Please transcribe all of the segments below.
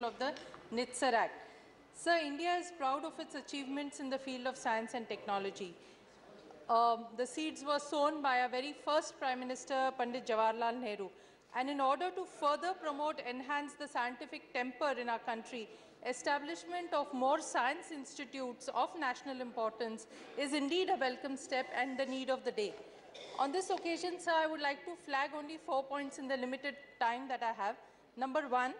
of the NITSAR Act. Sir, India is proud of its achievements in the field of science and technology. The seeds were sown by our very first Prime Minister, Pandit Jawaharlal Nehru. And in order to further promote, enhance the scientific temper in our country, establishment of more science institutes of national importance is indeed a welcome step and the need of the day. On this occasion, sir, I would like to flag only 4 points in the limited time that I have. Number one,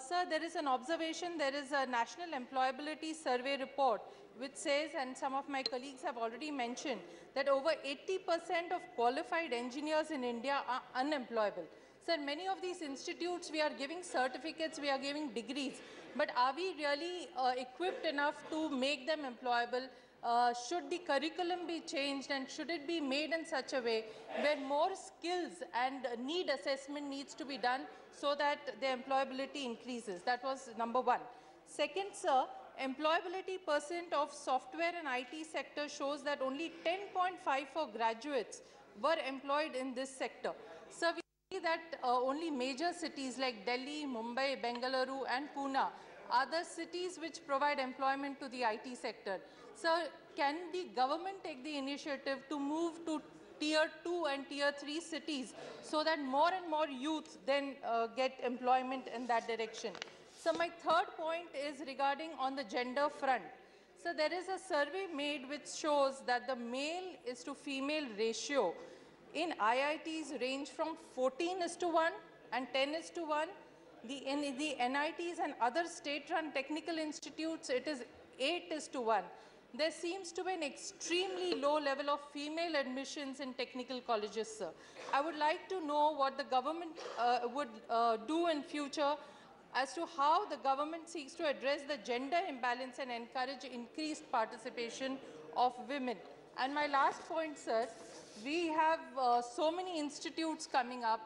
sir, there is an observation, there is a National Employability Survey report which says, and some of my colleagues have already mentioned, that over 80% of qualified engineers in India are unemployable. Sir, many of these institutes, we are giving certificates, we are giving degrees, but are we really equipped enough to make them employable? Should the curriculum be changed, and should it be made in such a way where more skills and need assessment needs to be done so that the employability increases? That was number one. Second, sir, employability percent of software and IT sector shows that only 10.5 for graduates were employed in this sector. Sir, we see that only major cities like Delhi, Mumbai, Bengaluru and Pune are the cities which provide employment to the IT sector. So, can the government take the initiative to move to Tier 2 and Tier 3 cities so that more and more youth then get employment in that direction? So, my third point is regarding on the gender front. So, there is a survey made which shows that the male is to female ratio in IITs range from 14:1 and 10:1. In the NITs and other state-run technical institutes, it is 8:1. There seems to be an extremely low level of female admissions in technical colleges, sir. I would like to know what the government would do in future as to how the government seeks to address the gender imbalance and encourage increased participation of women. And my last point, sir, we have so many institutes coming up.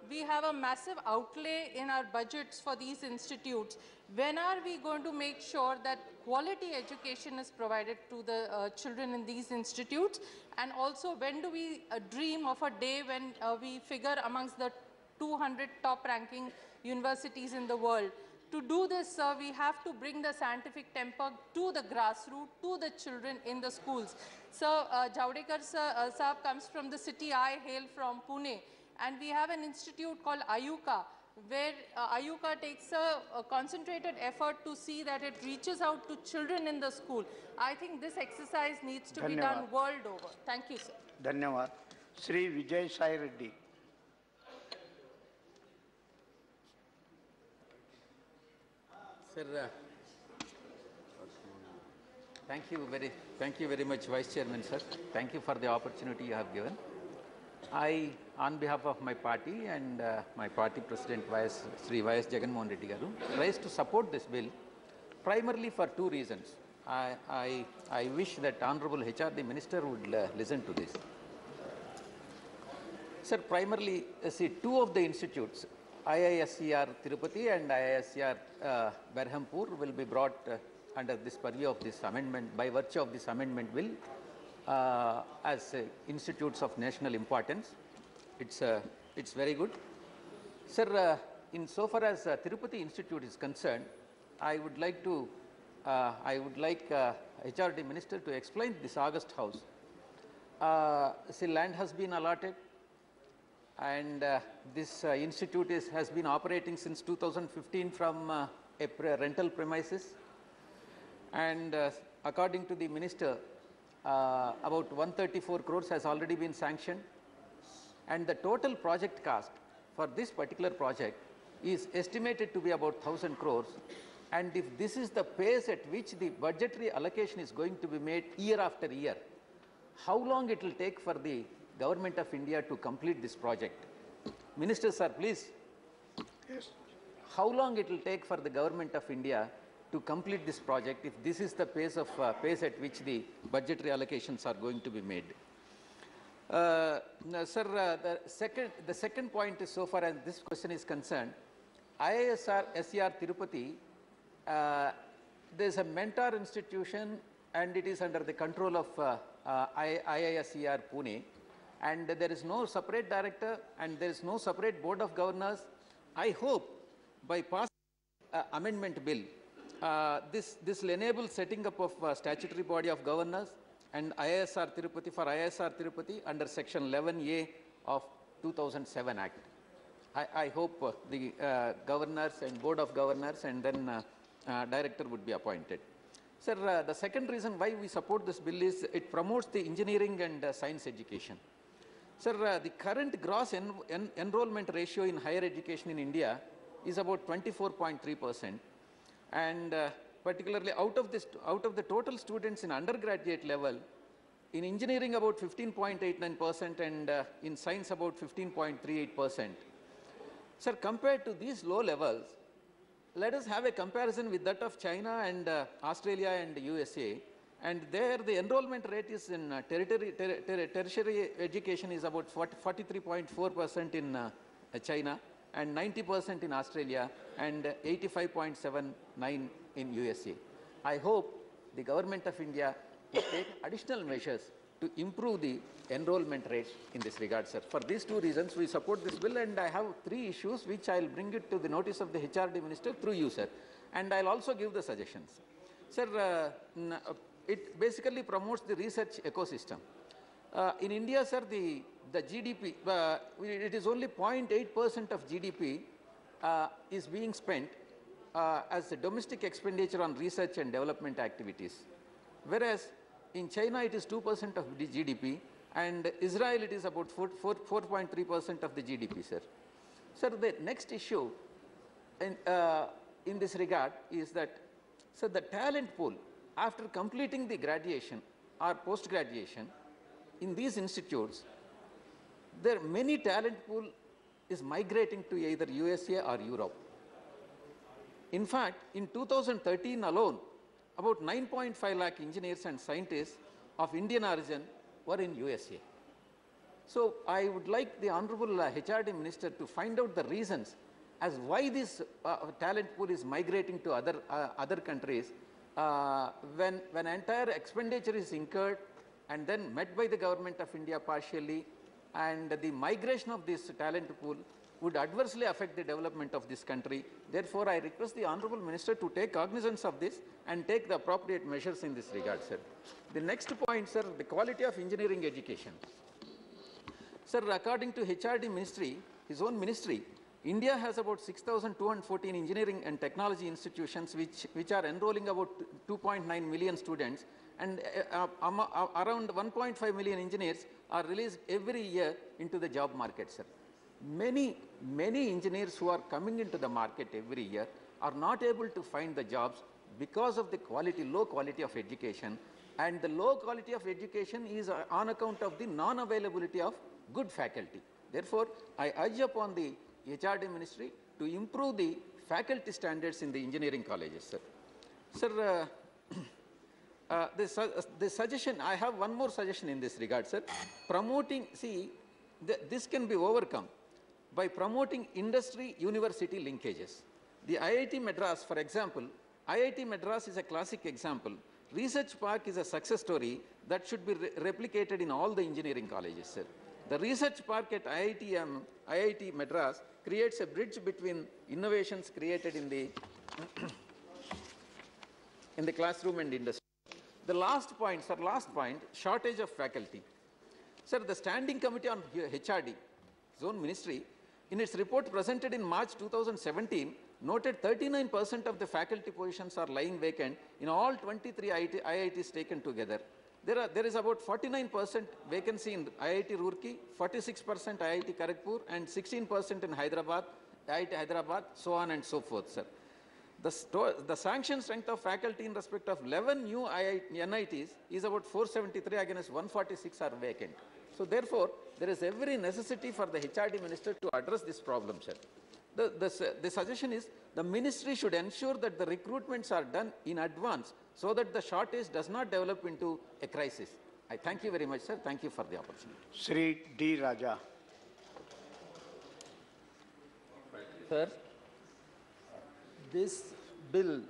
We have a massive outlay in our budgets for these institutes. When are we going to make sure that quality education is provided to the children in these institutes? And also, when do we dream of a day when we figure amongst the 200 top-ranking universities in the world? To do this, sir, we have to bring the scientific temper to the grassroots, to the children in the schools. So, Javadekar sir, comes from the city I hail from, Pune. And we have an institute called Ayuka, where Ayuka takes a concentrated effort to see that it reaches out to children in the school. I think this exercise needs to be done world over. Thank you, sir. Dhanyavad. Sri Vijay Sai Reddy. Sir, thank you very much, Vice Chairman, sir. Thank you for the opportunity you have given. I, on behalf of my party and my party president, Sri Y.S. Jagannath Reddy Garu, rise to support this bill, primarily for two reasons. I wish that Honorable HRD Minister would listen to this. Sir, primarily, see, two of the institutes, IISER Tirupati and IISER Berhampur, will be brought under this purview of this amendment, by virtue of this amendment bill, as institutes of national importance. It's very good. Sir, in so far as Tirupati Institute is concerned, I would like HRD Minister to explain this August House. See, land has been allotted, and this institute has been operating since 2015 from a rental premises, and according to the Minister, about 134 crores has already been sanctioned, and the total project cost for this particular project is estimated to be about 1,000 crores. And if this is the pace at which the budgetary allocation is going to be made year after year, how long it will take for the Government of India to complete this project? Minister, sir, please. Yes. How long it will take for the Government of India to complete this project if this is the pace at which the budgetary allocations are going to be made? Sir, the second point is, so far as this question is concerned, IISER Tirupati, there is a mentor institution and it is under the control of IISER Pune, and there is no separate director and there is no separate board of governors. I hope by passing amendment bill, this will enable setting up of statutory body of governors and ISR Tirupati for ISR Tirupati under section 11A of 2007 Act. I hope the governors and board of governors and then director would be appointed. Sir, the second reason why we support this bill is it promotes the engineering and science education. Sir, the current gross enrollment ratio in higher education in India is about 24.3%, and particularly out of the total students in undergraduate level, in engineering about 15.89% and in science about 15.38%. Sir, compared to these low levels, let us have a comparison with that of China and Australia and USA. And there the enrollment rate is in tertiary education is about 43.4% in China and 90% in Australia and 85.79% in USA. I hope the government of India will take additional measures to improve the enrollment rate in this regard, sir. For these two reasons, we support this bill, and I have three issues which I will bring it to the notice of the HRD minister through you, sir. And I will also give the suggestions. Sir, it basically promotes the research ecosystem. In India, sir, the GDP, it is only 0.8% of GDP is being spent as a domestic expenditure on research and development activities. Whereas in China, it is 2% of the GDP, and Israel, it is about 4.3% of the GDP, sir. Sir, the next issue in this regard is that, sir, the talent pool, after completing the graduation or post-graduation in these institutes, there many talent pool is migrating to either USA or Europe. In fact, in 2013 alone, about 9.5 lakh engineers and scientists of Indian origin were in USA. So I would like the Honorable HRD Minister to find out the reasons as why this talent pool is migrating to other countries when entire expenditure is incurred and then met by the government of India partially, and the migration of this talent pool would adversely affect the development of this country. Therefore, I request the Honorable Minister to take cognizance of this and take the appropriate measures in this regard, sir. The next point, sir, the quality of engineering education. Sir, according to HRD ministry, his own ministry, India has about 6,214 engineering and technology institutions which are enrolling about 2.9 million students, and around 1.5 million engineers are released every year into the job market, sir. Many engineers who are coming into the market every year are not able to find the jobs because of the low quality of education, and the low quality of education is on account of the non-availability of good faculty. Therefore, I urge upon the HRD ministry to improve the faculty standards in the engineering colleges, sir. Sir, the suggestion, I have one more suggestion in this regard, sir. Promoting, this can be overcome by promoting industry-university linkages. The IIT Madras, for example, IIT Madras is a classic example. Research Park is a success story that should be replicated in all the engineering colleges, sir. The Research Park at IIT Madras creates a bridge between innovations created in the in the classroom and industry. The last point, sir, shortage of faculty. Sir, the Standing Committee on HRD, his own ministry, in its report presented in March 2017, noted 39% of the faculty positions are lying vacant in all 23 IITs taken together. There is about 49% vacancy in IIT Roorkee, 46% IIT Kharagpur, and 16% in Hyderabad, IIT Hyderabad, so on and so forth, sir. The sanction strength of faculty in respect of 11 new NITs is about 473 against 146 are vacant. So therefore, there is every necessity for the HRD minister to address this problem, sir. The suggestion is the ministry should ensure that the recruitments are done in advance so that the shortage does not develop into a crisis. I thank you very much, sir. Thank you for the opportunity. Sri D. Raja. Sir, this bill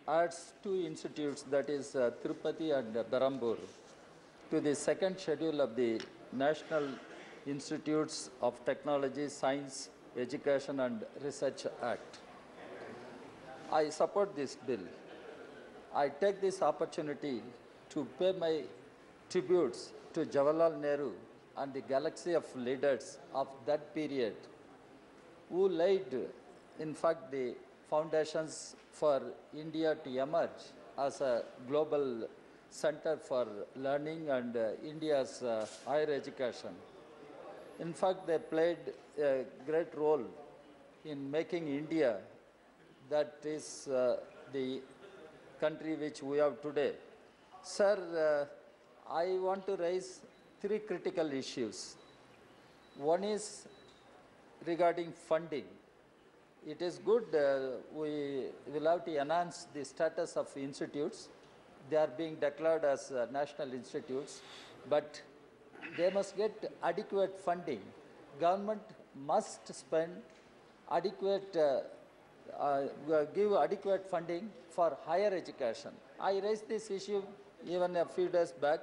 adds two institutes, that is Tirupati and Berambur, to the second schedule of the National Institutes of Technology, Science, Education and Research Act. I support this bill. I take this opportunity to pay my tributes to Jawaharlal Nehru and the galaxy of leaders of that period who laid, in fact, the foundations for India to emerge as a global center for learning and India's higher education. In fact, they played a great role in making India that is the country which we have today. Sir, I want to raise three critical issues. One is regarding funding. It is good we will have to enhance the status of institutes. They are being declared as national institutes, but they must get adequate funding. Government must spend adequate, give adequate funding for higher education. I raised this issue even a few days back.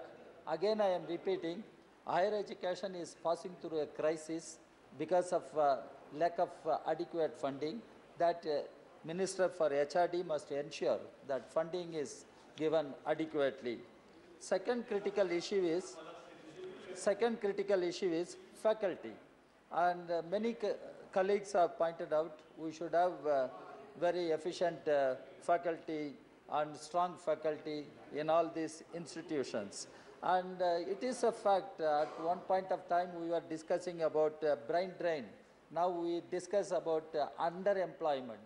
Again, I am repeating, higher education is passing through a crisis because of lack of adequate funding. That Minister for HRD must ensure that funding is given adequately. Second critical issue is faculty. And many colleagues have pointed out we should have very efficient faculty and strong faculty in all these institutions. And it is a fact, at one point of time we were discussing about brain drain. Now we discuss about underemployment.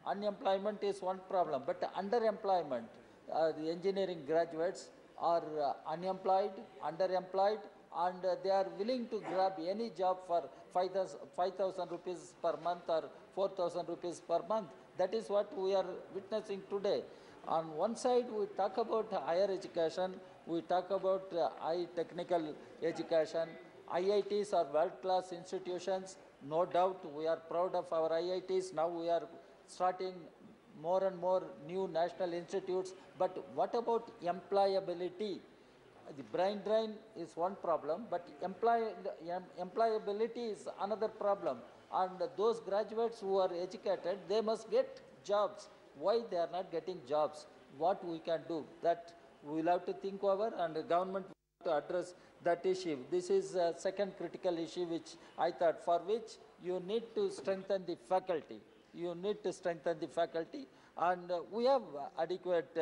Unemployment is one problem, but underemployment, the engineering graduates are unemployed, underemployed, and they are willing to grab any job for 5,000 rupees per month or 4,000 rupees per month. That is what we are witnessing today. On one side, we talk about higher education, we talk about high technical education. IITs are world-class institutions. No doubt, we are proud of our IITs. Now we are starting more and more new national institutes. But what about employability? The brain drain is one problem, but employability is another problem. And those graduates who are educated, they must get jobs. Why they are not getting jobs? What we can do? That we will have to think over, and the government will have to address that issue. This is a second critical issue which I thought, for which you need to strengthen the faculty. And we have adequate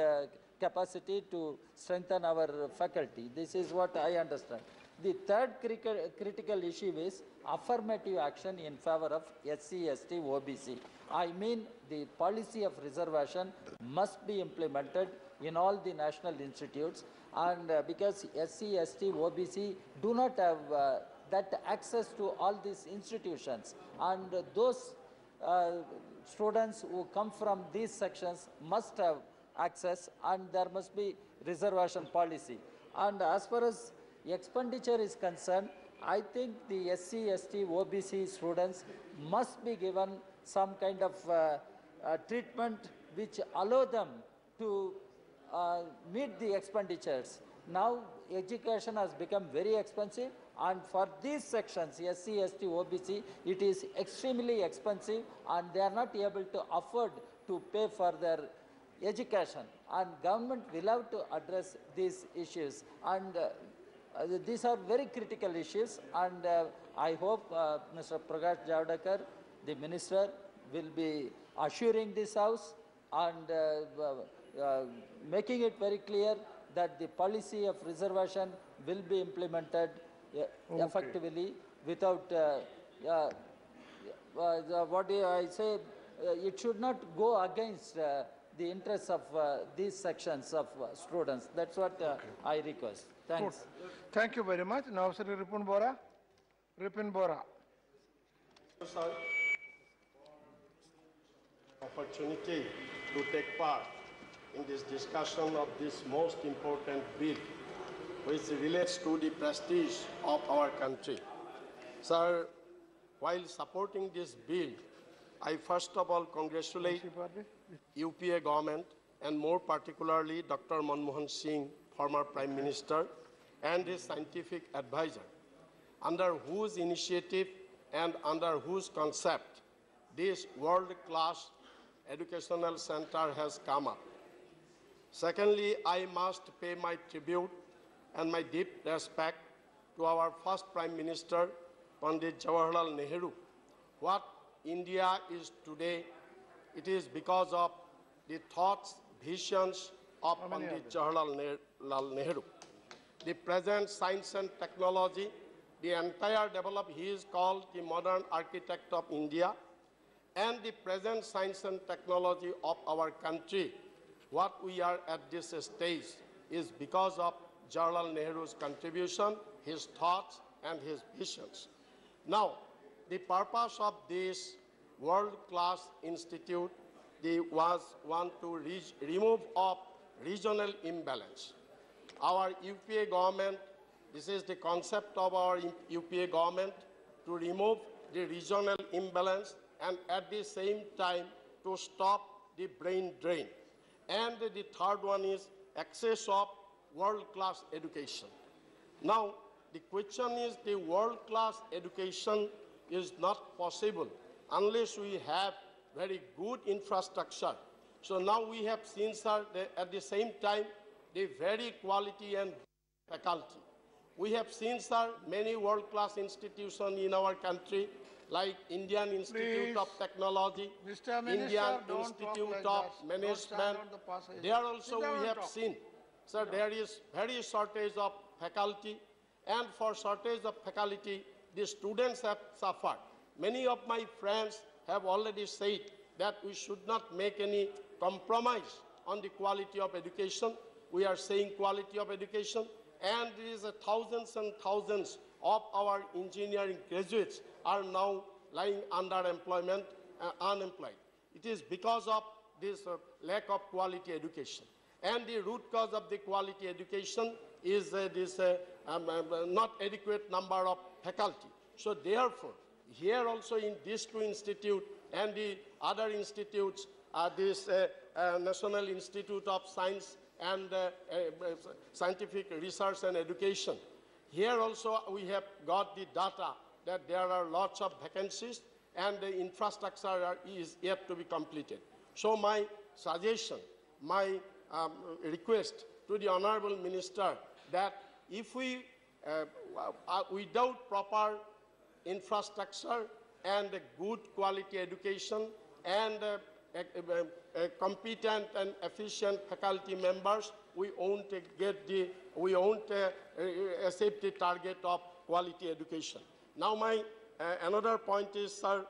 capacity to strengthen our faculty. This is what I understand. The third critical issue is affirmative action in favor of SC, ST, OBC. I mean, the policy of reservation must be implemented in all the national institutes, and because SC, ST, OBC do not have that access to all these institutions, and those students who come from these sections must have access, and there must be reservation policy. And as far as expenditure is concerned, I think the SC, ST, OBC students must be given some kind of treatment which allow them to meet the expenditures. Now education has become very expensive, and for these sections, SC, ST, OBC, it is extremely expensive, and they are not able to afford to pay for their education. And government will have to address these issues. And these are very critical issues, and I hope Mr. Prakash Javadekar, the minister, will be assuring this house and making it very clear that the policy of reservation will be implemented effectively without, what do I say, it should not go against the interests of these sections of students. That's what I request. Thanks. Good. Thank you very much. Now, Sir Ripun Bora. Ripun Bora. Sir, opportunity to take part in this discussion of this most important bill, which relates to the prestige of our country. Sir, while supporting this bill, I first of all congratulate UPA government, and more particularly Dr. Manmohan Singh, former Prime Minister, and his scientific advisor, under whose initiative and under whose concept this world-class educational center has come up. Secondly, I must pay my tribute and my deep respect to our first Prime Minister, Pandit Jawaharlal Nehru. What India is today, it is because of the thoughts, visions of Pandit Jawaharlal Nehru. The present science and technology, the entire development, he is called the modern architect of India, and the present science and technology of our country, what we are at this stage is because of Jawaharlal Nehru's contribution, his thoughts, and his visions. Now, the purpose of this world-class institute was one to remove of regional imbalance. Our UPA government, this is the concept of our UPA government, to remove the regional imbalance and at the same time to stop the brain drain. And the third one is access of world-class education. Now, the question is the world-class education is not possible unless we have very good infrastructure. So now we have seen, sir, at the same time, the very quality and faculty. We have seen, sir, many world-class institutions in our country, like Indian Institute of Technology, Mr. Minister, Indian don't Institute talk like of that. Management. There also we have seen, sir, there is very shortage of faculty, and for shortage of faculty, the students have suffered. Many of my friends have already said that we should not make any compromise on the quality of education. We are saying quality of education, and there is thousands and thousands of our engineering graduates are now lying under employment, unemployed. It is because of this lack of quality education. And the root cause of the quality education is this not adequate number of faculty. So therefore, here also in these two institutes and the other institutes, this National Institute of Science and Scientific Research and Education, here also we have got the data that there are lots of vacancies and the infrastructure is yet to be completed. So my suggestion, my request to the Honorable Minister that if we, without proper infrastructure and good quality education and competent and efficient faculty members, we won't achieve the target of quality education. Now my another point is, sir,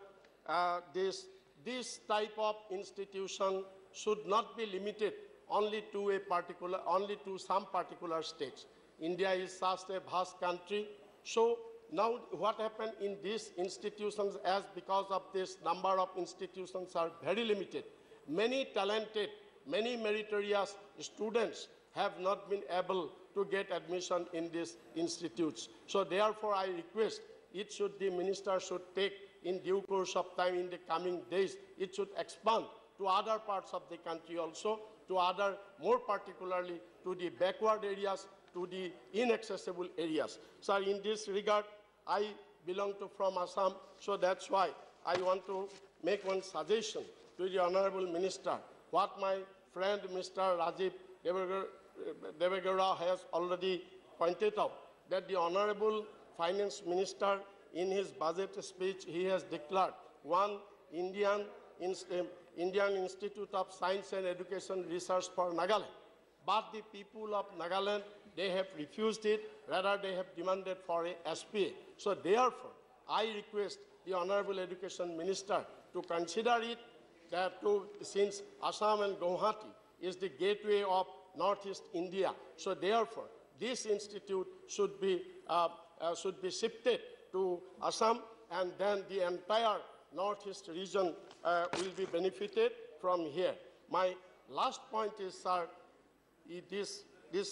this type of institution should not be limited only to some particular states. India is such a vast country. So now what happened in these institutions, as because of this number of institutions are very limited, many talented, many meritorious students have not been able to get admission in these institutes. So therefore I request the minister should take in due course of time in the coming days, it should expand to other parts of the country also, to other, more particularly to the backward areas, to the inaccessible areas. So in this regard, I belong to from Assam, so that's why I want to make one suggestion to the Honorable Minister. What my friend Mr. Rajiv Devagowda has already pointed out, that the Honorable Finance Minister in his budget speech, he has declared one Indian Institute of Science and Education Research for Nagaland. But the people of Nagaland, they have refused it, rather they have demanded for a SPA. So therefore, I request the Honorable Education Minister to consider it, that since Assam and Guwahati is the gateway of Northeast India, so therefore this institute should be shifted to Assam, and then the entire Northeast region will be benefited from here. My last point is, sir, this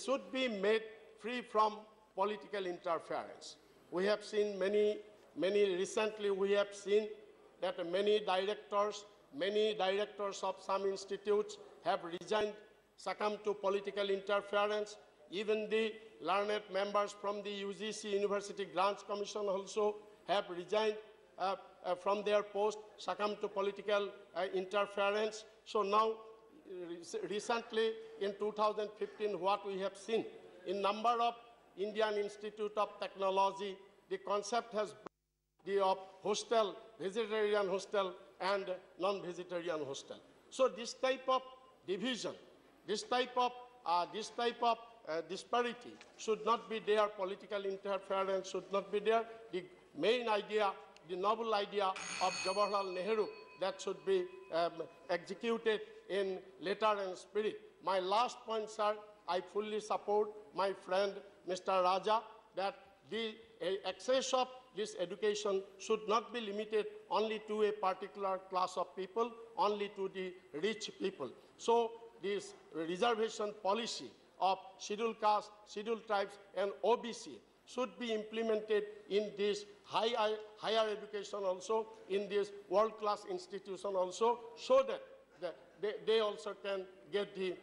should be made free from political interference. We have seen recently we have seen that many directors of some institutes have resigned, succumbed to political interference. Even the learned members from the UGC University Grants Commission also have resigned from their post, succumbed to political interference. So now, recently in 2015, what we have seen, in number of Indian Institute of Technology, the concept has the of hostel, vegetarian hostel, and non-vegetarian hostel. So this type of division, this type of disparity should not be there. Political interference should not be there. The main idea, the noble idea of Jawaharlal Nehru, that should be executed in letter and spirit. My last point, sir, I fully support my friend Mr. Raja that the access of this education should not be limited only to a particular class of people, only to the rich people. So this reservation policy of scheduled castes, scheduled tribes, and OBC should be implemented in this higher education also, in this world-class institution also, so that they also can get the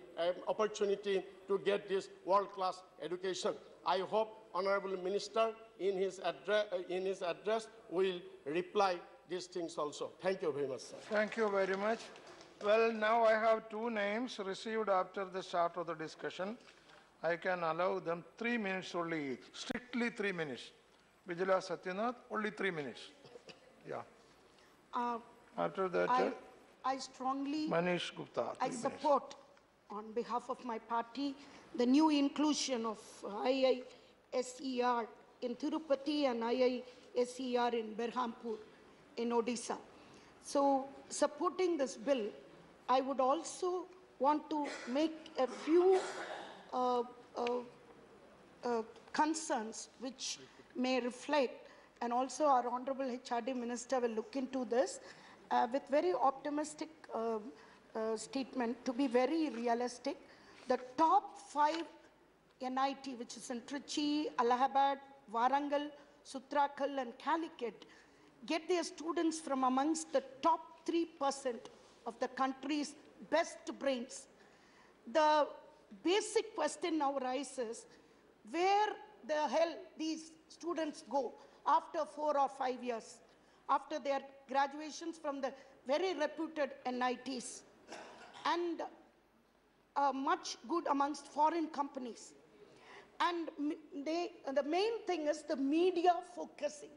opportunity to get this world-class education. I hope Honorable Minister in his address will reply these things also. Thank you very much, sir. Thank you very much. Well, now I have two names received after the start of the discussion. I can allow them 3 minutes only each, strictly 3 minutes. Vijala Satyanath, only 3 minutes. Yeah. After that, I strongly Manish Gupta. I support, on behalf of my party, the new inclusion of IISER in Tirupati and IISER in Berhampur in Odisha. So, supporting this bill, I would also want to make a few concerns which may reflect, and also our Honorable HRD Minister will look into this with very optimistic statement, to be very realistic. The top 5 NIT, which is in Trichy, Allahabad, Warangal, Sutrakal, and Calicut, get their students from amongst the top 3% of the country's best brains. The basic question now rises, where the hell these students go after 4 or 5 years, after their graduations from the very reputed NITs, and much good amongst foreign companies. And the main thing is the media focusing,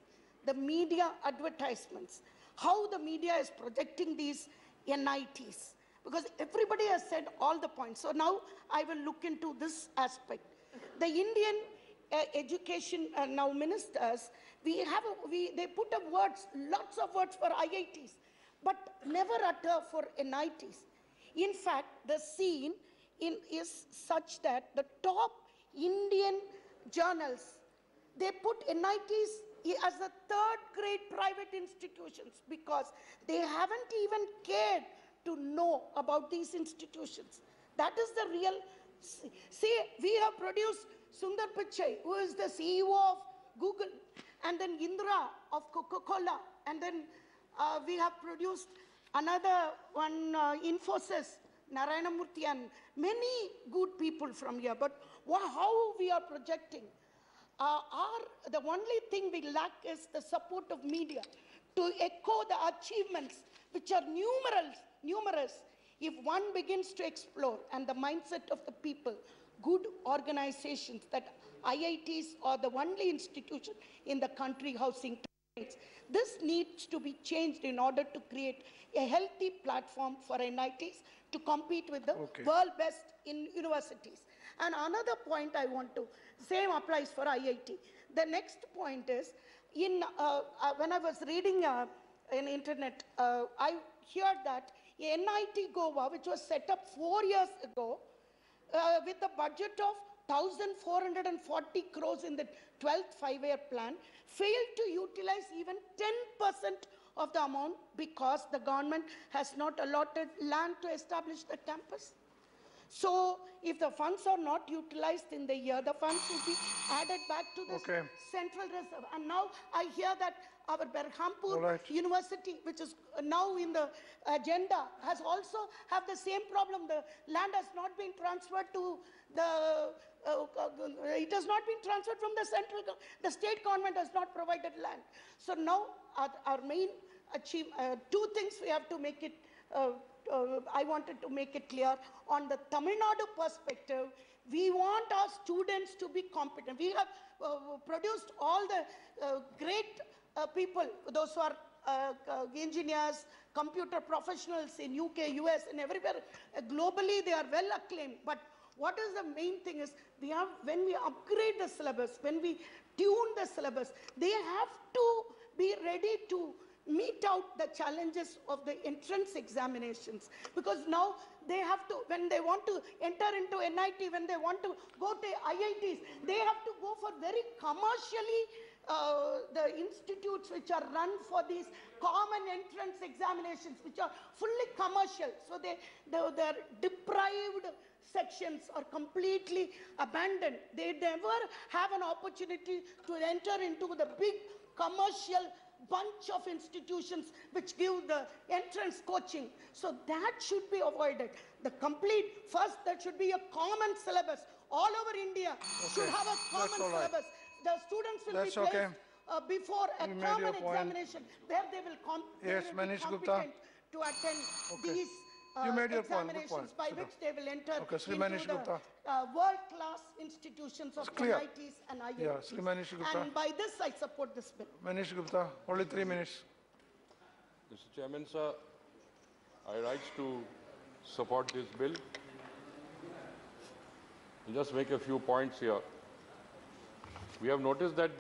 the media advertisements, how the media is projecting these NITs. Because everybody has said all the points. So now I will look into this aspect. The Indian education now ministers, they put up words, lots of words for IITs, but never utter for NITs. In fact, the scene is such that the top Indian journals, they put NITs as the 3rd grade private institutions because they haven't even cared to know about these institutions. That is the real. See, we have produced Sundar Pichai, who is the CEO of Google, and then Indra of Coca-Cola, and then we have produced another one, Infosys, Narayana Murthy, and many good people from here. But how we are projecting? The only thing we lack is the support of media to echo the achievements, which are numerous. If one begins to explore, and the mindset of the people, good organizations, that IITs are the only institution in the country housing talents. This needs to be changed in order to create a healthy platform for NITs to compete with the world best in universities. And another point I want to, same applies for IIT. The next point is, when I was reading in internet, I heard that NIT Goa, which was set up 4 years ago, with a budget of 1,440 crores in the 12th 5-year plan, failed to utilize even 10% of the amount because the government has not allotted land to establish the campus. So, if the funds are not utilized in the year, the funds will be added back to the central reserve. And now I hear that our Berhampur University, which is now in the agenda, has also have the same problem. The land has not been transferred to the, it has not been transferred from the central, the state government has not provided land. So now our main achieve, two things we have to make it, I wanted to make it clear. On the Tamil Nadu perspective, we want our students to be competent. We have produced all the great people, those who are engineers, computer professionals in UK, US, and everywhere. Globally, they are well acclaimed. But what is the main thing is, we have, when we upgrade the syllabus, when we tune the syllabus, they have to be ready to meet out the challenges of the entrance examinations. Because now they have to, when they want to enter into NIT, when they want to go to IITs, they have to go for very commercially the institutes which are run for these common entrance examinations, which are fully commercial. So their deprived sections are completely abandoned. They never have an opportunity to enter into the big commercial bunch of institutions which give the entrance coaching. So that should be avoided. The complete, first there should be a common syllabus. All over India should have a common syllabus. The students will be placed before a common examination where they will be competent to attend these examinations by which they will enter into the world-class institutions of NITs and IITs. And by this, I support this bill. Manish Gupta, only 3 minutes. Mr. Chairman, sir, I rise to support this bill. I'll just make a few points here. We have noticed that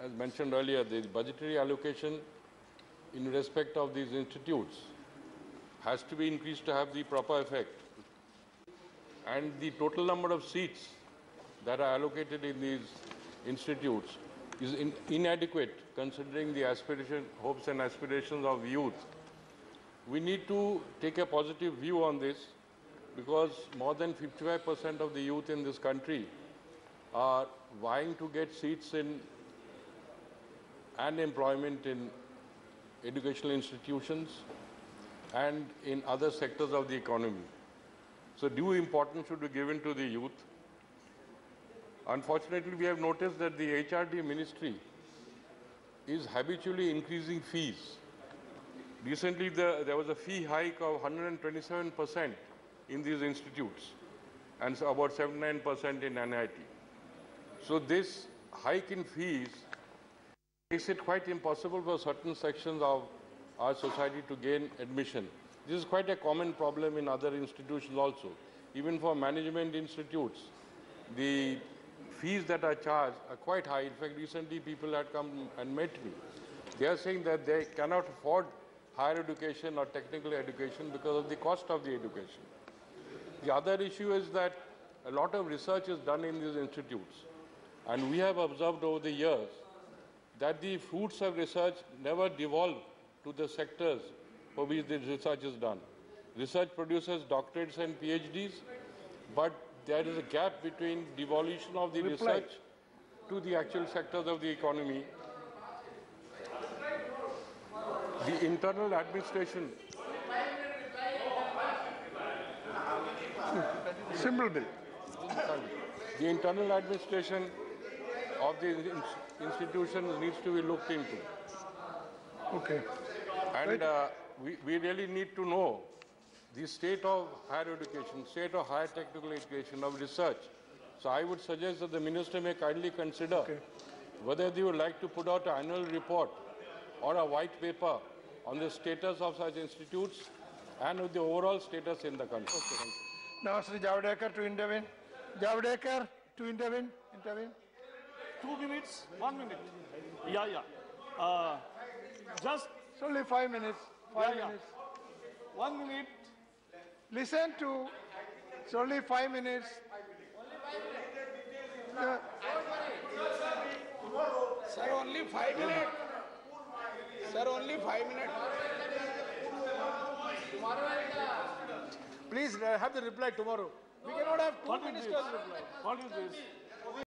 as mentioned earlier, the budgetary allocation in respect of these institutes has to be increased to have the proper effect. And the total number of seats that are allocated in these institutes is inadequate considering the hopes and aspirations of youth. We need to take a positive view on this because more than 55% of the youth in this country are vying to get seats in and employment in educational institutions and in other sectors of the economy. So due importance should be given to the youth. Unfortunately, we have noticed that the HRD ministry is habitually increasing fees. Recently, there was a fee hike of 127% in these institutes and so about 79% in NIT. So this hike in fees makes it quite impossible for certain sections of our society to gain admission. This is quite a common problem in other institutions also. Even for management institutes, the fees that are charged are quite high. In fact, recently people had come and met me. They are saying that they cannot afford higher education or technical education because of the cost of the education. The other issue is that a lot of research is done in these institutes. And we have observed over the years that the fruits of research never devolve to the sectors for which the research is done. Research produces doctorates and PhDs, but there is a gap between devolution of the research to the actual sectors of the economy. The internal administration. Simple bill. The internal administration of the institutions needs to be looked into. Okay. And we really need to know the state of higher education, state of higher technical education, of research. So I would suggest that the minister may kindly consider whether they would like to put out an annual report or a white paper on the status of such institutes and of the overall status in the country. Okay. Now, Sri Javadekar to intervene. Javadekar to intervene. 2 minutes, 1 minute. Just It's only 5 minutes. 5 minutes. 1 minute. Listen to. It's only 5 minutes. Sir, only 5 minutes. Sir, only 5 minutes. Please have the reply tomorrow. We cannot have 2 ministers reply. What is this?